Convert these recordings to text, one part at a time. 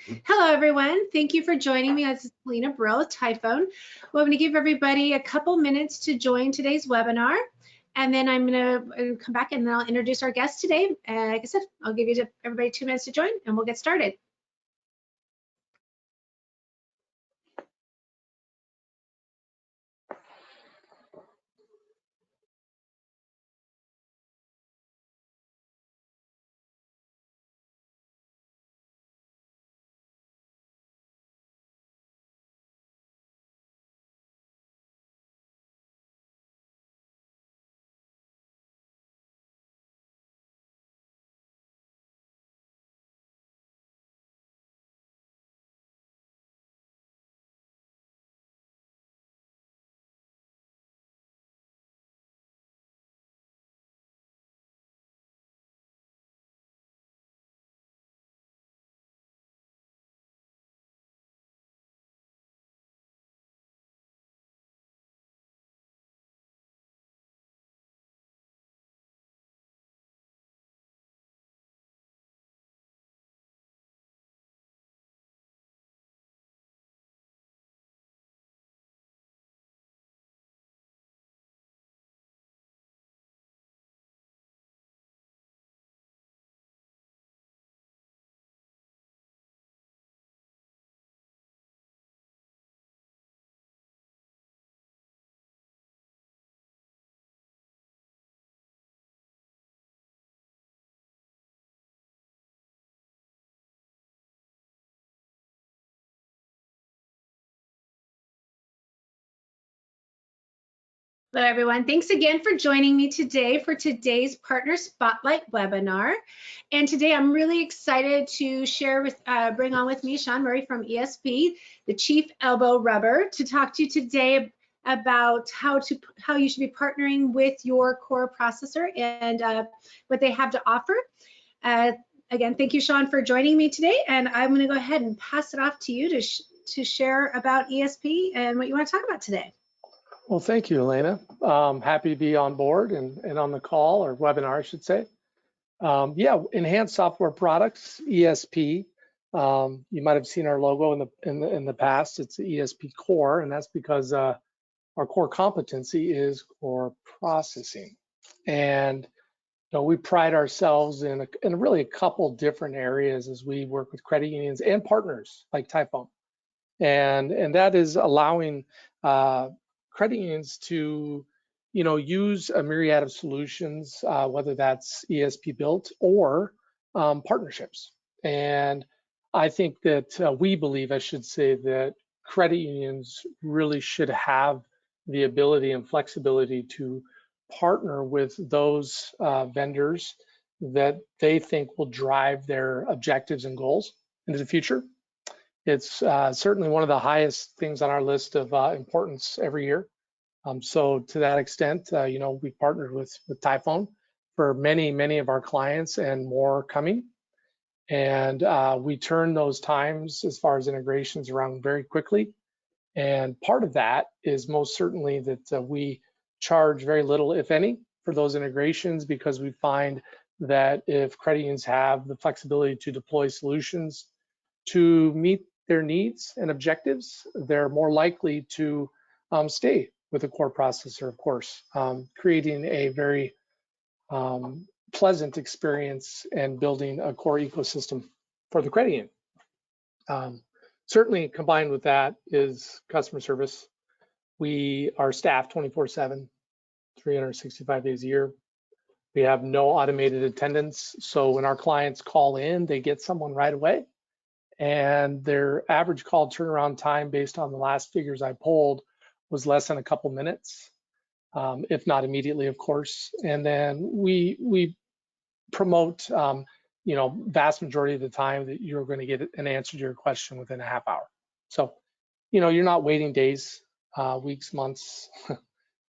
Hello, everyone. Thank you for joining me. This is Lena Brill with Typhone. Well, I'm going to give everybody a couple minutes to join today's webinar, and then I'm going to come back and I'll introduce our guest today. And like I said, I'll give everybody 2 minutes to join, and we'll get started. Hello, everyone. Thanks again for joining me today for today's Partner Spotlight webinar. And today I'm really excited to bring on with me Shaun Murray from ESP, the Chief Elbow Rubber, to talk to you today about how you should be partnering with your core processor and what they have to offer. Again, thank you, Shaun, for joining me today. And I'm going to go ahead and pass it off to you to share about ESP and what you want to talk about today. Well, thank you, Elena. Happy to be on board and on the call, or webinar, I should say. Yeah, enhanced software products, ESP. You might have seen our logo in the past. It's the ESP Core, and that's because our core competency is core processing. And we pride ourselves in really a couple different areas as we work with credit unions and partners like Typhone, and that is allowing credit unions to, use a myriad of solutions, whether that's ESP-built or partnerships. And I think that we believe, I should say, that credit unions really should have the ability and flexibility to partner with those vendors that they think will drive their objectives and goals into the future. It's certainly one of the highest things on our list of importance every year. So to that extent, we partnered with Typhone for many of our clients and more coming. And we turn those times as far as integrations around very quickly. And part of that is most certainly that we charge very little, if any, for those integrations, because we find that if credit unions have the flexibility to deploy solutions to meet their needs and objectives, they're more likely to stay with a core processor, of course, creating a very pleasant experience and building a core ecosystem for the credit union. Certainly combined with that is customer service. We are staffed 24/7, 365 days a year. We have no automated attendance, so when our clients call in, they get someone right away. And their average call turnaround time, based on the last figures I pulled, was less than a couple minutes, if not immediately, of course. And then we promote, vast majority of the time that you're going to get an answer to your question within a half hour. So, you're not waiting days, weeks, months,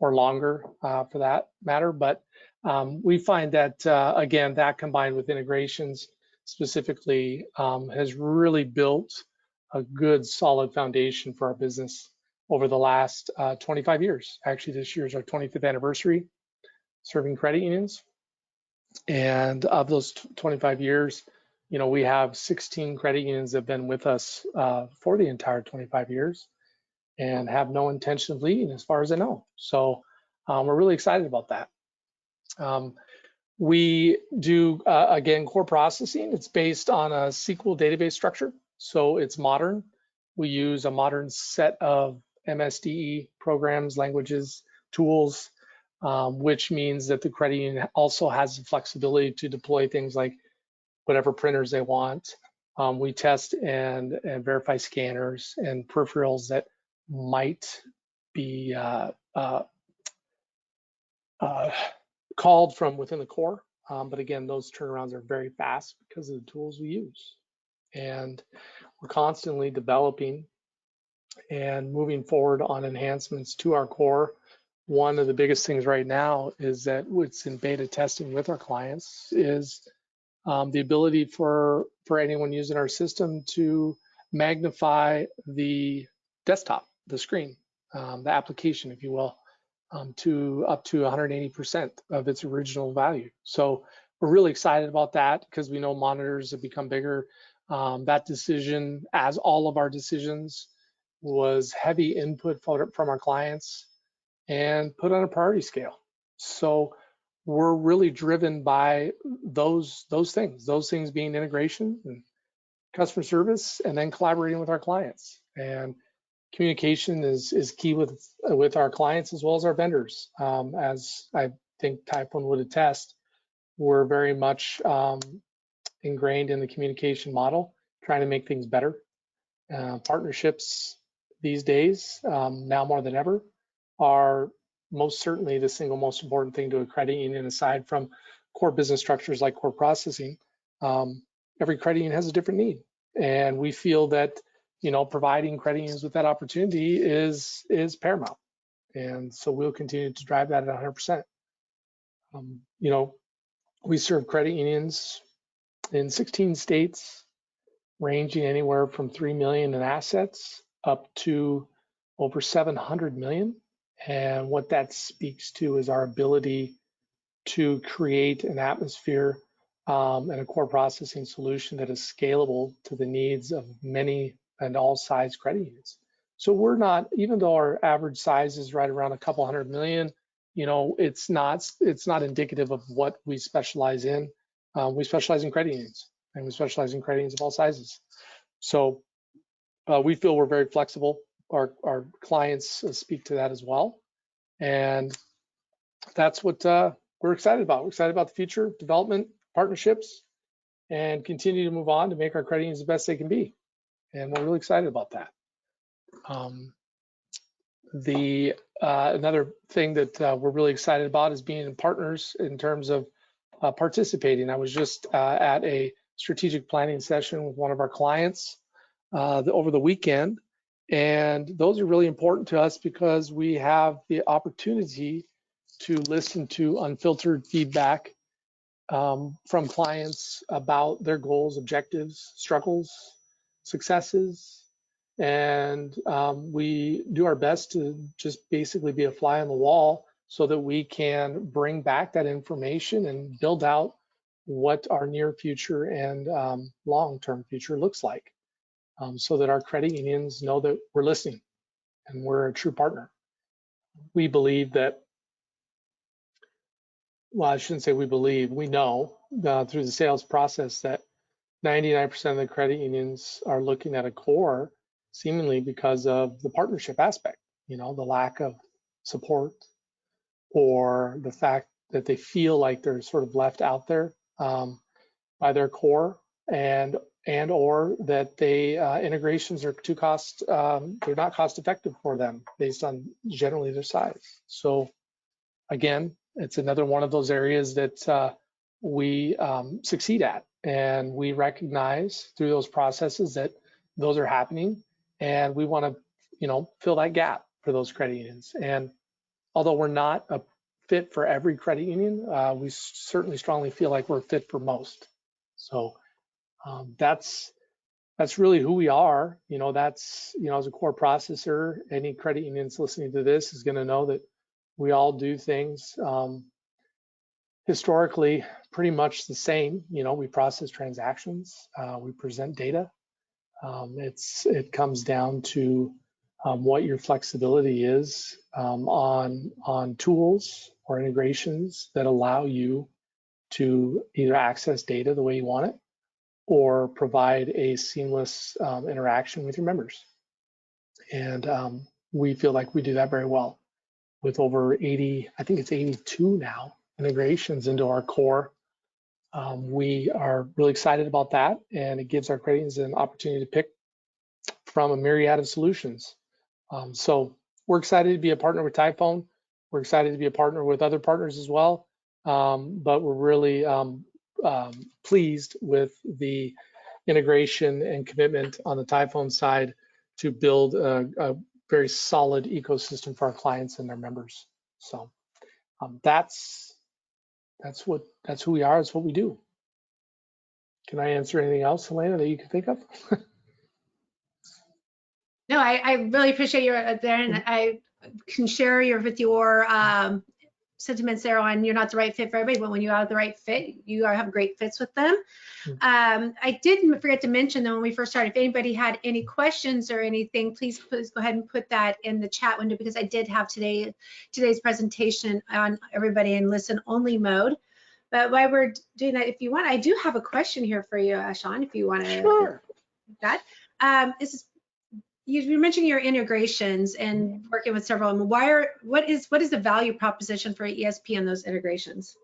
or longer for that matter. But we find that, again, that combined with integrations specifically has really built a good solid foundation for our business over the last 25 years. Actually, this year is our 25th anniversary serving credit unions. And of those 25 years, we have 16 credit unions that have been with us for the entire 25 years and have no intention of leaving as far as I know. So we're really excited about that. We do, again, core processing. It's based on a SQL database structure, so it's modern. We use a modern set of MSDE programs, languages, tools, which means that the credit union also has the flexibility to deploy things like whatever printers they want. We test and verify scanners and peripherals that might be called from within the core. But again, those turnarounds are very fast because of the tools we use. And we're constantly developing and moving forward on enhancements to our core. One of the biggest things right now is that what's in beta testing with our clients is the ability for anyone using our system to magnify the desktop, the screen, the application, if you will, to up to 180% of its original value. So we're really excited about that because we know monitors have become bigger. That decision, as all of our decisions, was heavy input from our clients and put on a priority scale. So we're really driven by those things being integration and customer service, and then collaborating with our clients. And communication is key with our clients as well as our vendors. As I think Type 1 would attest, we're very much ingrained in the communication model, trying to make things better. Partnerships these days, now more than ever, are most certainly the single most important thing to a credit union, aside from core business structures like core processing. Every credit union has a different need, and we feel that providing credit unions with that opportunity is paramount, and so we'll continue to drive that at 100%. We serve credit unions in 16 states, ranging anywhere from 3 million in assets up to over 700 million. And what that speaks to is our ability to create an atmosphere and a core processing solution that is scalable to the needs of many and all size credit unions. So we're not, even though our average size is right around a couple hundred million, it's not indicative of what we specialize in. We specialize in credit unions, and we specialize in credit unions of all sizes. So we feel we're very flexible. Our clients speak to that as well. And that's what we're excited about. We're excited about the future, development, partnerships, and continue to move on to make our credit unions the best they can be. And we're really excited about that. Another thing that we're really excited about is being partners in terms of participating. I was just at a strategic planning session with one of our clients over the weekend, and those are really important to us because we have the opportunity to listen to unfiltered feedback from clients about their goals, objectives, struggles, successes, and we do our best to just basically be a fly on the wall so that we can bring back that information and build out what our near future and long-term future looks like, so that our credit unions know that we're listening and we're a true partner. We believe that, well, I shouldn't say we believe, we know through the sales process that 99% of the credit unions are looking at a core seemingly because of the partnership aspect, the lack of support, or the fact that they feel like they're sort of left out there by their core, and or that they integrations are they're not cost effective for them based on generally their size. So again, it's another one of those areas that we succeed at, and we recognize through those processes that those are happening, and we want to fill that gap for those credit unions. And although we're not a fit for every credit union, we certainly strongly feel like we're a fit for most. So that's really who we are. That's as a core processor, any credit unions listening to this is going to know that we all do things historically pretty much the same. You know, we process transactions, we present data. It comes down to what your flexibility is on tools or integrations that allow you to either access data the way you want it or provide a seamless interaction with your members. And we feel like we do that very well with over 80, I think it's 82 now, integrations into our core. We are really excited about that, and it gives our credit unions an opportunity to pick from a myriad of solutions. So we're excited to be a partner with Typhone. We're excited to be a partner with other partners as well, but we're really pleased with the integration and commitment on the Typhone side to build a very solid ecosystem for our clients and their members. So that's who we are. That's what we do. Can I answer anything else, Elena, that you can think of? No, I really appreciate your there, and I can share with your sentiments there on you're not the right fit for everybody, but when you are the right fit, you have great fits with them. I did forget to mention that when we first started, if anybody had any questions or anything, please go ahead and put that in the chat window, because I did have today's presentation on everybody in listen only mode. But while we're doing that, if you want, I do have a question here for you, Shaun, if you want to. Sure. That you mentioned your integrations and working with several of them. What is the value proposition for ESP on those integrations?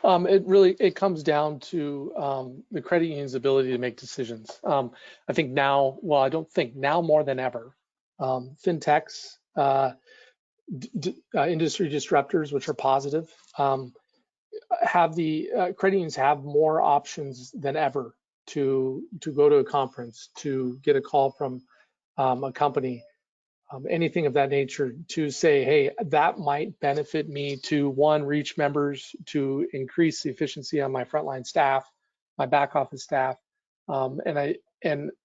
It comes down to the credit union's ability to make decisions. I think now, well, I don't think now more than ever, fintechs, industry disruptors, which are positive, have the credit unions have more options than ever to go to a conference, to get a call from a company, anything of that nature, to say, hey, that might benefit me to, one, reach members, to increase the efficiency on my frontline staff, my back office staff, and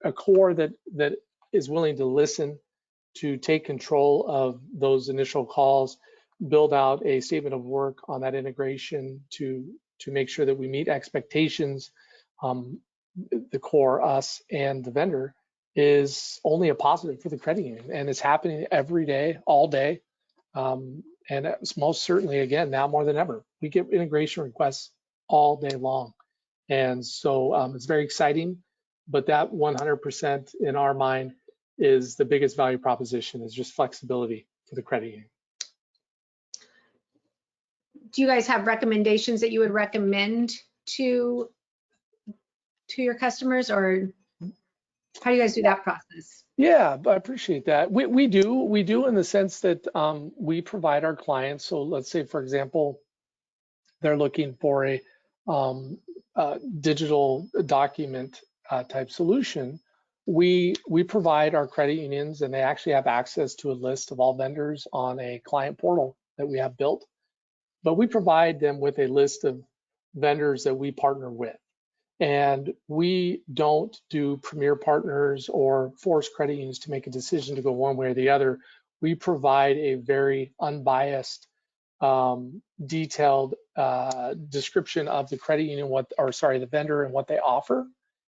a core that is willing to listen, to take control of those initial calls, build out a statement of work on that integration to make sure that we meet expectations. The core, us and the vendor, is only a positive for the credit union, and it's happening every day, all day. And it's most certainly, again, now more than ever, we get integration requests all day long. And so it's very exciting, but that 100% in our mind is the biggest value proposition, is just flexibility for the credit union. Do you guys have recommendations that you would recommend to your customers, or how do you guys do that process? Yeah, I appreciate that. We do in the sense that we provide our clients. So let's say, for example, they're looking for a digital document type solution. We provide our credit unions, and they actually have access to a list of all vendors on a client portal that we have built. But we provide them with a list of vendors that we partner with. And we don't do premier partners or force credit unions to make a decision to go one way or the other. We provide a very unbiased, detailed description of the credit union, the vendor and what they offer.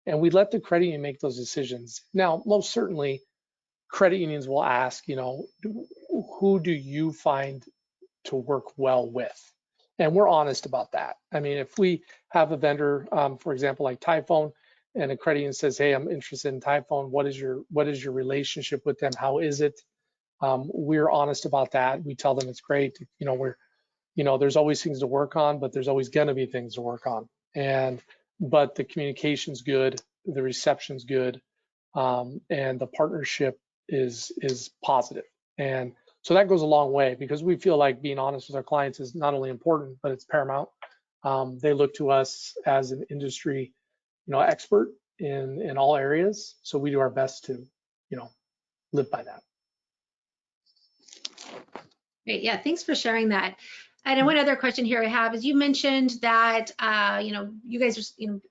And we let the credit union make those decisions. Now, most certainly, credit unions will ask, who do you find to work well with? And we're honest about that. I mean, if we have a vendor, for example, like Typhone, and a credit union says, hey, I'm interested in Typhone, what is your relationship with them? How is it? We're honest about that. We tell them it's great. There's always things to work on, but there's always gonna be things to work on. But the communication's good, the reception's good, and the partnership is positive. And so that goes a long way, because we feel like being honest with our clients is not only important, but it's paramount. They look to us as an industry, expert in all areas. So we do our best to, live by that. Great, yeah, thanks for sharing that. And one other question here I have is, you mentioned that you guys are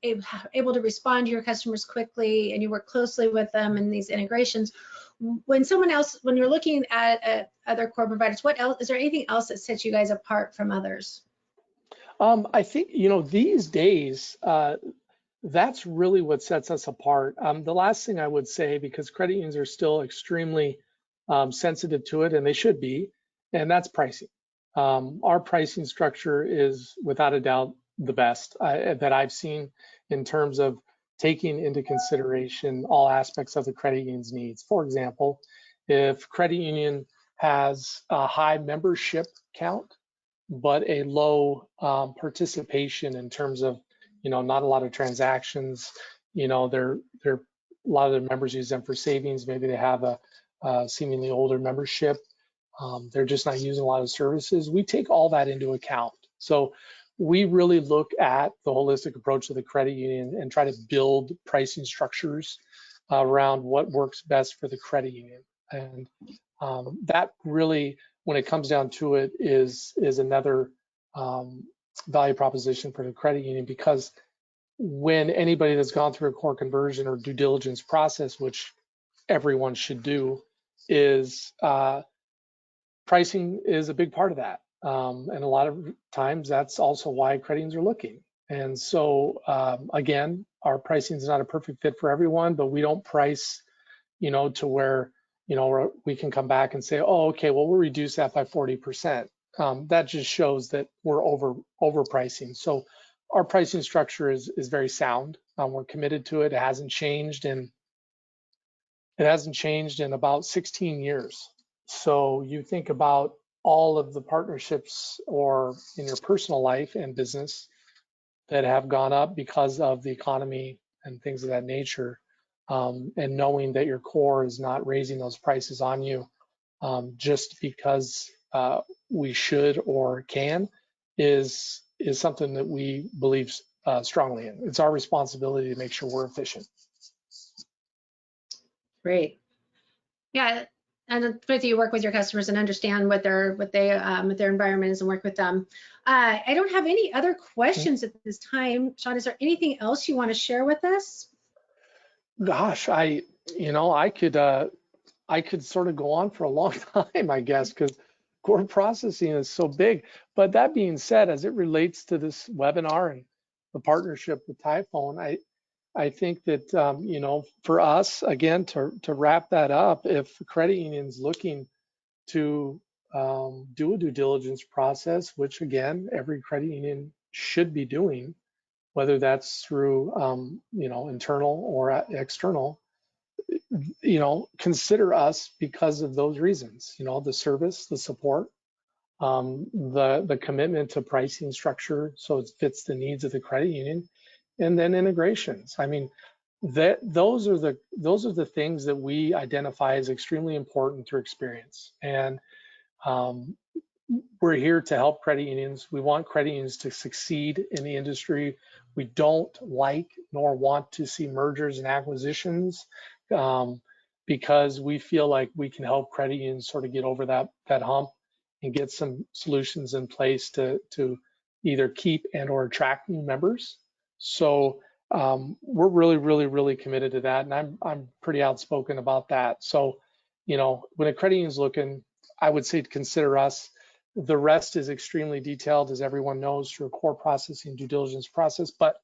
able to respond to your customers quickly, and you work closely with them in these integrations. When you're looking at other core providers, what else is there? Anything else that sets you guys apart from others? I think, these days, that's really what sets us apart. The last thing I would say, because credit unions are still extremely sensitive to it, and they should be, and that's pricing. Our pricing structure is without a doubt the best that I've seen in terms of taking into consideration all aspects of the credit union's needs. For example, if credit union has a high membership count, but a low participation in terms of, not a lot of transactions, they're a lot of their members use them for savings. Maybe they have a seemingly older membership. They're just not using a lot of services. We take all that into account. So we really look at the holistic approach of the credit union and try to build pricing structures around what works best for the credit union. And that really, when it comes down to it, is another value proposition for the credit union, because when anybody that's gone through a core conversion or due diligence process, which everyone should do, is pricing is a big part of that. And a lot of times that's also why credit unions are looking. And so again, our pricing is not a perfect fit for everyone, but we don't price, to where, we can come back and say, oh, okay, well, we'll reduce that by 40%. That just shows that we're overpricing. So our pricing structure is very sound. We're committed to it. It hasn't changed in about 16 years. So you think about all of the partnerships or in your personal life and business that have gone up because of the economy and things of that nature. And knowing that your core is not raising those prices on you just because we should or can is something that we believe strongly in. It's our responsibility to make sure we're efficient. Great. Yeah, and with you work with your customers and understand what their environment is and work with them. I don't have any other questions at this time. Shaun, is there anything else you want to share with us? Gosh, I could sort of go on for a long time, I guess, because core processing is so big. But that being said, as it relates to this webinar and the partnership with Typhone, I think that, for us, again, to wrap that up, if the credit union's looking to do a due diligence process, which again, every credit union should be doing, whether that's through, internal or external, consider us because of those reasons, the service, the support, the commitment to pricing structure so it fits the needs of the credit union, and then integrations. I mean, those are the things that we identify as extremely important through experience. And we're here to help credit unions. We want credit unions to succeed in the industry. We don't like nor want to see mergers and acquisitions because we feel like we can help credit unions sort of get over that hump and get some solutions in place to either keep and or attract new members. So we're really committed to that, and I'm pretty outspoken about that. So when a credit union is looking, I would say to consider us. The rest is extremely detailed, as everyone knows, through a core processing due diligence process. But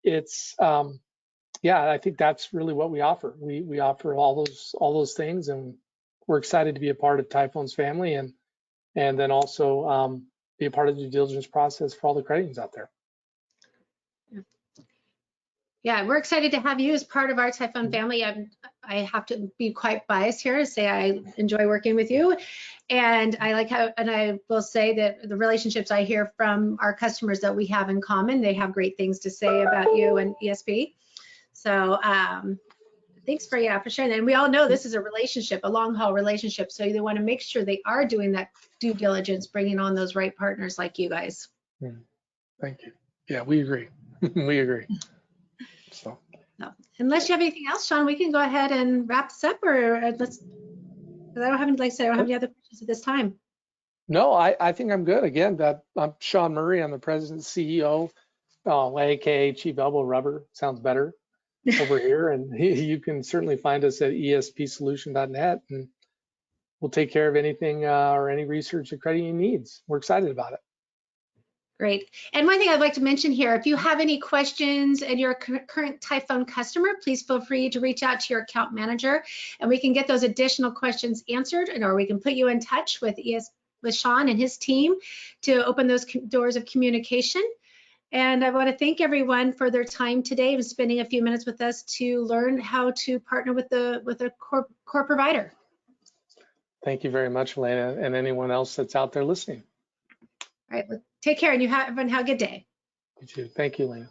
it's I think that's really what we offer. We offer all those things, and we're excited to be a part of Typhone's family, and then also be a part of the due diligence process for all the credit unions out there. Yeah, we're excited to have you as part of our Typhone family. I have to be quite biased here and say I enjoy working with you, and I will say that the relationships I hear from our customers that we have in common, they have great things to say about you and ESP. So thanks for sharing that. And we all know this is a relationship, a long haul relationship. So they want to make sure they are doing that due diligence, bringing on those right partners like you guys. Thank you. Yeah, we agree. We agree. So, unless you have anything else, Shaun, we can go ahead and wrap this up, or let's. Because I don't have any other questions at this time. No, I think I'm good. Again, I'm Shaun Murray. I'm the president and CEO, aka Chief Elbow Rubber. Sounds better over here. And you can certainly find us at espsolution.net, and we'll take care of anything or any research that credit union needs. We're excited about it. Great. And one thing I'd like to mention here, if you have any questions and you're a current Typhone customer, please feel free to reach out to your account manager and we can get those additional questions answered, or we can put you in touch with Shaun and his team to open those doors of communication. And I want to thank everyone for their time today and spending a few minutes with us to learn how to partner with a core provider. Thank you very much, Elena, and anyone else that's out there listening. All right, well, take care and everyone have a good day. You too. Thank you, Elena.